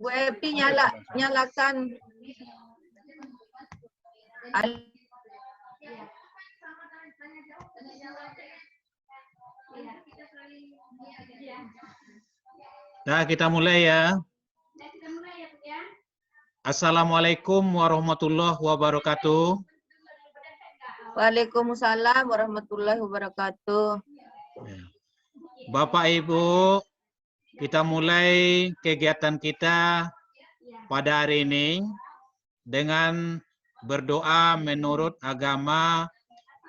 Bu Epi nyalakan. Nah, kita mulai ya. Assalamualaikum warahmatullahi wabarakatuh. Waalaikumsalam warahmatullahi wabarakatuh. Bapak Ibu, kita mulai kegiatan kita pada hari ini dengan berdoa menurut agama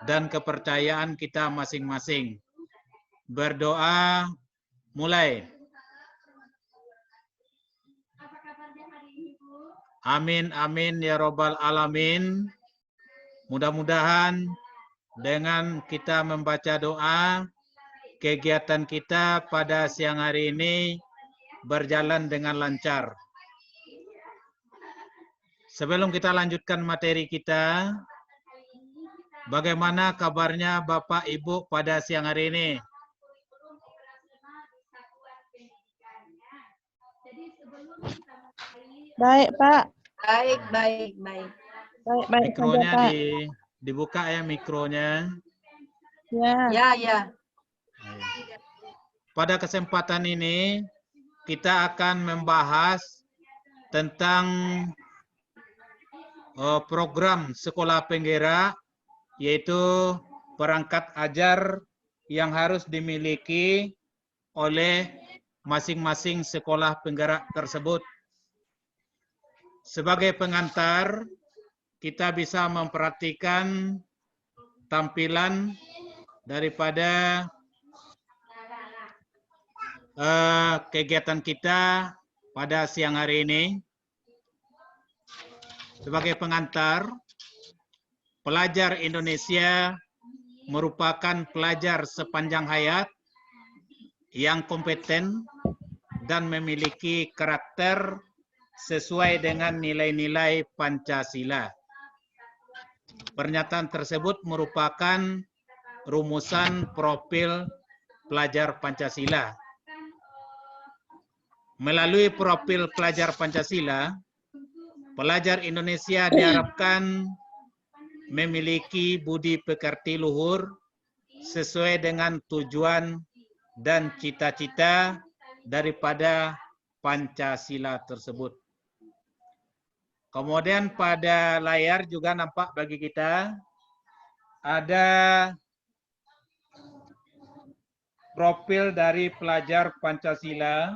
dan kepercayaan kita masing-masing. Berdoa mulai. Amin, amin, ya robbal alamin. Mudah-mudahan dengan kita membaca doa, kegiatan kita pada siang hari ini berjalan dengan lancar. Sebelum kita lanjutkan materi kita, bagaimana kabarnya Bapak Ibu pada siang hari ini? Baik, Pak. Baik. Mikronya saja, Pak. dibuka ya mikronya. Ya. Pada kesempatan ini kita akan membahas tentang program sekolah penggerak, yaitu perangkat ajar yang harus dimiliki oleh masing-masing sekolah penggerak tersebut. Sebagai pengantar, kita bisa memperhatikan tampilan daripada kegiatan kita pada siang hari ini. Sebagai pengantar, pelajar Indonesia merupakan pelajar sepanjang hayat yang kompeten dan memiliki karakter sesuai dengan nilai-nilai Pancasila. Pernyataan tersebut merupakan rumusan profil pelajar Pancasila. Melalui profil pelajar Pancasila, pelajar Indonesia diharapkan memiliki budi pekerti luhur sesuai dengan tujuan dan cita-cita daripada Pancasila tersebut. Kemudian pada layar juga nampak bagi kita ada profil dari pelajar Pancasila.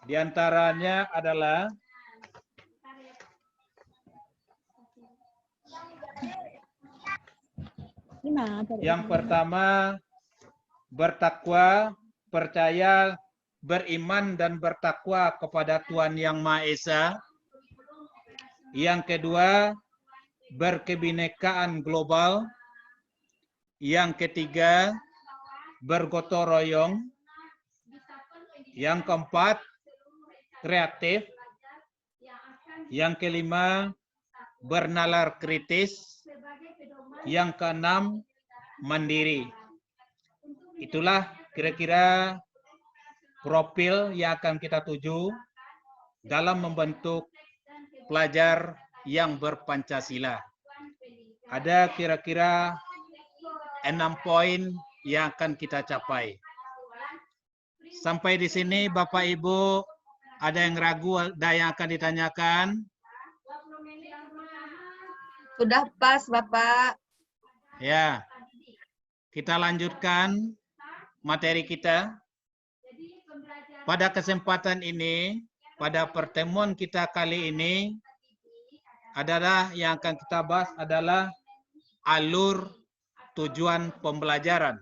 Di antaranya adalah yang pertama, bertakwa, percaya, beriman dan bertakwa kepada Tuhan Yang Maha Esa. Yang kedua, berkebinekaan global. Yang ketiga, bergotong royong. Yang keempat, kreatif. Yang kelima, bernalar kritis. Yang keenam, mandiri. Itulah kira-kira profil yang akan kita tuju dalam membentuk pelajar yang berpancasila. Ada kira-kira 6 poin yang akan kita capai. Sampai di sini Bapak Ibu, ada yang ragu, ada yang akan ditanyakan? Sudah pas, Bapak. Ya, kita lanjutkan materi kita. Pada kesempatan ini, pada pertemuan kita kali ini, adalah yang akan kita bahas adalah alur tujuan pembelajaran.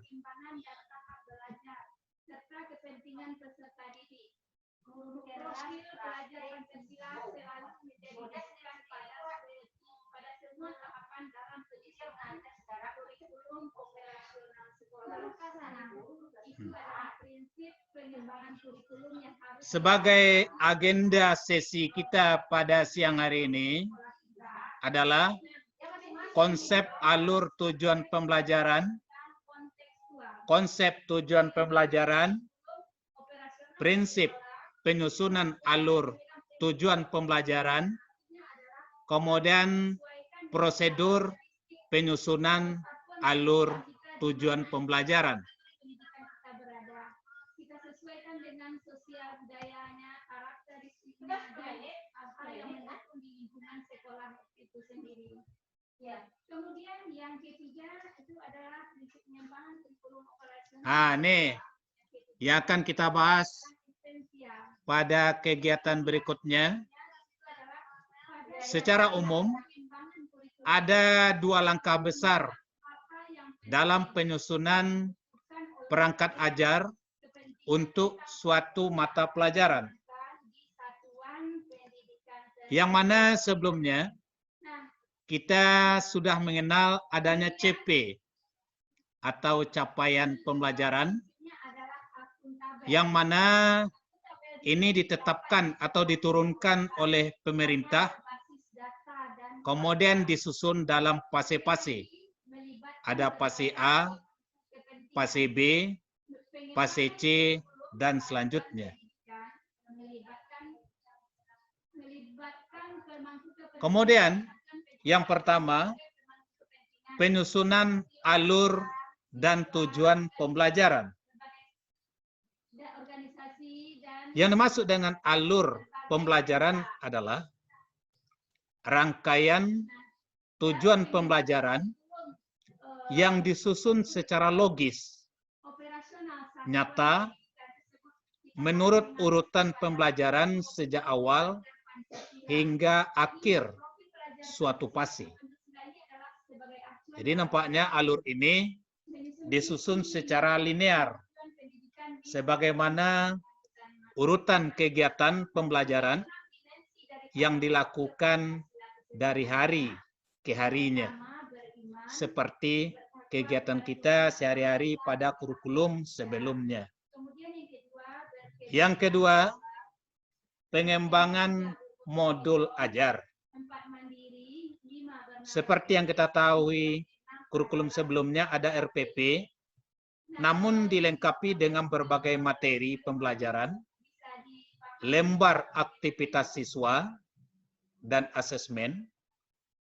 Sebagai agenda sesi kita pada siang hari ini adalah konsep alur tujuan pembelajaran, prinsip penyusunan alur tujuan pembelajaran, kemudian prosedur penyusunan alur tujuan pembelajaran. Kita sesuaikan dengan sosial budayanya, karakteristiknya, dan apa yang mendukung di lingkungan sekolah itu sendiri. Ya. Kemudian yang ketiga itu adalah prinsip pengembangan kurikulum operasional. Nih yang akan kita bahas pada kegiatan berikutnya. Secara umum, ada 2 langkah besar dalam penyusunan perangkat ajar untuk suatu mata pelajaran. Yang mana sebelumnya kita sudah mengenal adanya CP atau capaian pembelajaran, yang mana ini ditetapkan atau diturunkan oleh pemerintah, kemudian disusun dalam fase-fase. Ada fase A, fase B, fase C, dan selanjutnya. Kemudian, yang pertama, penyusunan alur dan tujuan pembelajaran. Yang dimaksud dengan alur pembelajaran adalah rangkaian tujuan pembelajaran yang disusun secara logis, nyata, menurut urutan pembelajaran sejak awal hingga akhir suatu fase. Jadi nampaknya alur ini disusun secara linear, sebagaimana urutan kegiatan pembelajaran yang dilakukan dari hari ke harinya, seperti kegiatan kita sehari-hari pada kurikulum sebelumnya. Yang kedua, pengembangan modul ajar. Seperti yang kita tahu, kurikulum sebelumnya ada RPP, namun dilengkapi dengan berbagai materi pembelajaran, lembar aktivitas siswa, dan asesmen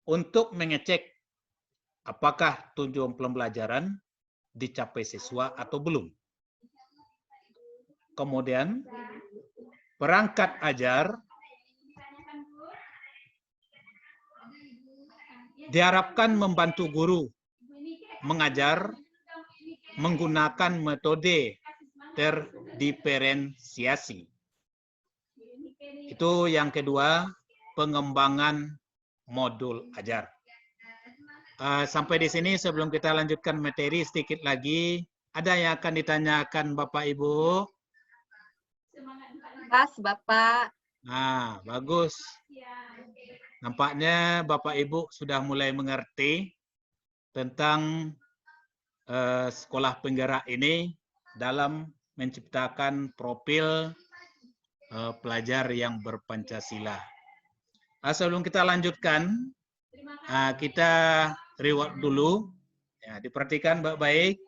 untuk mengecek apakah tujuan pembelajaran dicapai siswa atau belum. Kemudian, perangkat ajar diharapkan membantu guru mengajar menggunakan metode terdiferensiasi. Itu yang kedua, pengembangan modul ajar. Sampai di sini sebelum kita lanjutkan materi sedikit lagi, ada yang akan ditanyakan Bapak Ibu? Pas, Bapak. Nah, bagus. Nampaknya Bapak Ibu sudah mulai mengerti tentang sekolah penggerak ini dalam menciptakan profil pelajar yang berpancasila. Sebelum kita lanjutkan, kita reward dulu. Ya, diperhatikan baik-baik.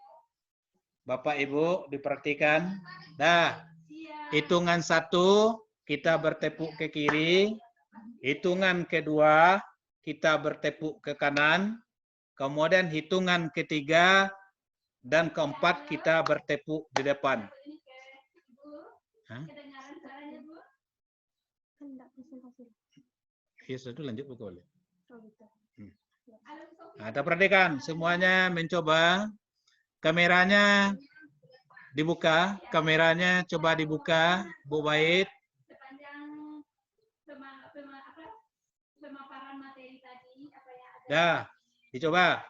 Bapak Ibu diperhatikan. Dah, hitungan 1 kita bertepuk ke kiri. Hitungan kedua kita bertepuk ke kanan. Kemudian hitungan ketiga dan keempat kita bertepuk di depan. Ya, sudah lanjut boleh. Nah, kita perhatikan semuanya mencoba. Kameranya dibuka, kameranya coba dibuka, Bu Bait. Dah, dicoba.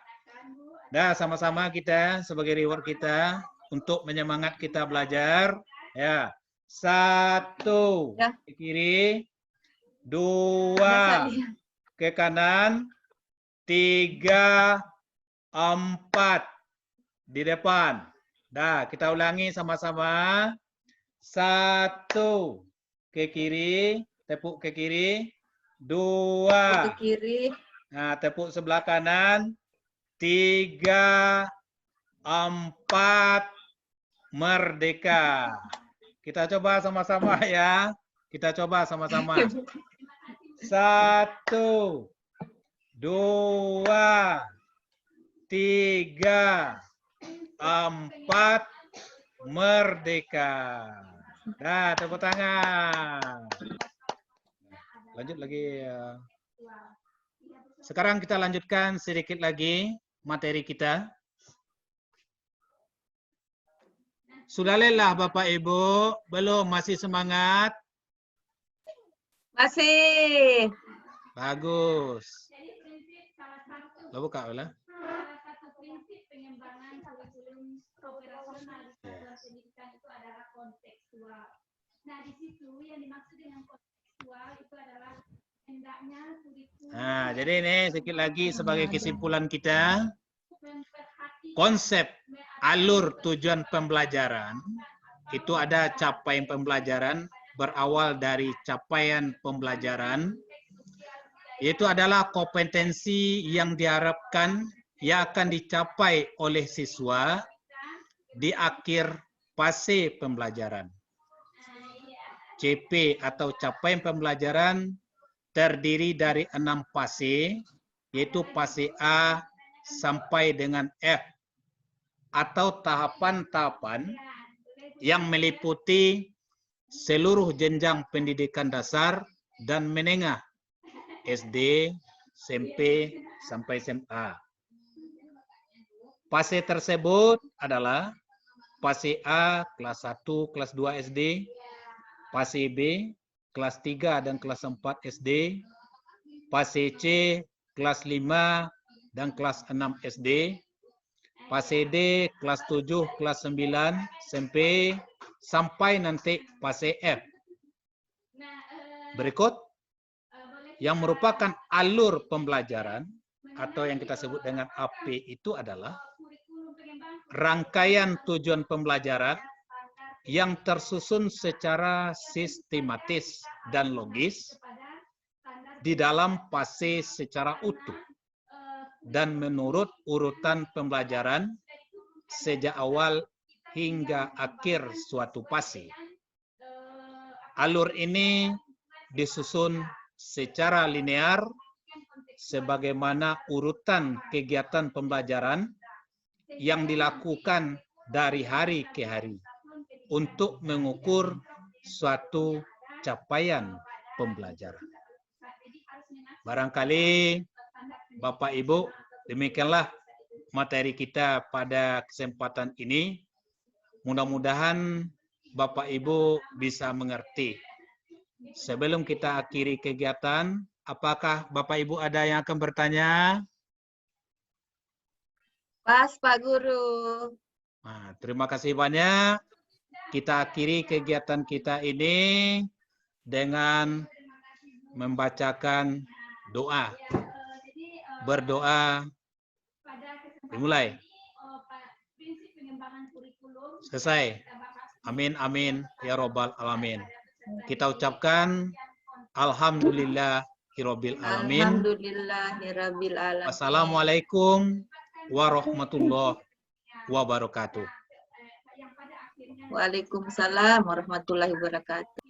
Dah, sama-sama kita sebagai reward kita untuk menyemangat kita belajar. Ya, 1 ke kiri, 2 ke kanan, 3, 4 di depan. Dah, kita ulangi sama-sama. 1 ke kiri, tepuk ke kiri. 2 ke kiri. Nah, tepuk sebelah kanan. 3, 4, merdeka. Kita coba sama-sama ya. Kita coba sama-sama. 1, 2, 3, 4, merdeka. Dah, tepuk tangan. Lanjut lagi. Sekarang kita lanjutkan sedikit lagi materi kita. Sudah lelah Bapak Ibu? Belum? Masih semangat? Masih. Bagus. Jadi prinsip salah satu Lo buka lah. prinsip pengembangan kurikulum operasional di satuan pendidikan itu adalah kontekstual. Nah, di situ yang dimaksud dengan kontekstual itu adalah hendaknya kurikulum. Nah, jadi ini sedikit lagi sebagai kesimpulan kita. Konsep alur tujuan pembelajaran itu ada capaian pembelajaran berawal dari capaian pembelajaran, yaitu adalah kompetensi yang diharapkan yang akan dicapai oleh siswa di akhir fase pembelajaran. CP atau capaian pembelajaran terdiri dari 6 fase, yaitu fase A sampai dengan F, atau tahapan-tahapan yang meliputi seluruh jenjang pendidikan dasar dan menengah, SD, SMP, sampai SMA. Fase tersebut adalah fase A kelas 1, kelas 2 SD, fase B kelas 3 dan kelas 4 SD, fase C kelas 5 dan kelas 6 SD, fase D kelas 7, kelas 9 SMP, sampai nanti fase F. Berikut yang merupakan alur pembelajaran atau yang kita sebut dengan AP itu adalah rangkaian tujuan pembelajaran yang tersusun secara sistematis dan logis di dalam fase secara utuh dan menurut urutan pembelajaran sejak awal hingga akhir suatu fase. Alur ini disusun secara linear sebagaimana urutan kegiatan pembelajaran yang dilakukan dari hari ke hari untuk mengukur suatu capaian pembelajaran. Barangkali Bapak Ibu, demikianlah materi kita pada kesempatan ini. Mudah-mudahan Bapak Ibu bisa mengerti. Sebelum kita akhiri kegiatan, apakah Bapak Ibu ada yang akan bertanya? Pas Pak Guru. Nah, terima kasih banyak. Kita akhiri kegiatan kita ini dengan membacakan doa. Berdoa. Dimulai. Selesai. Amin, amin, ya Rabbal Alamin. Kita ucapkan Alhamdulillahirabbil alamin. Alhamdulillahirabbil alamin. Assalamualaikum warahmatullahi wabarakatuh. Waalaikumsalam warahmatullahi wabarakatuh.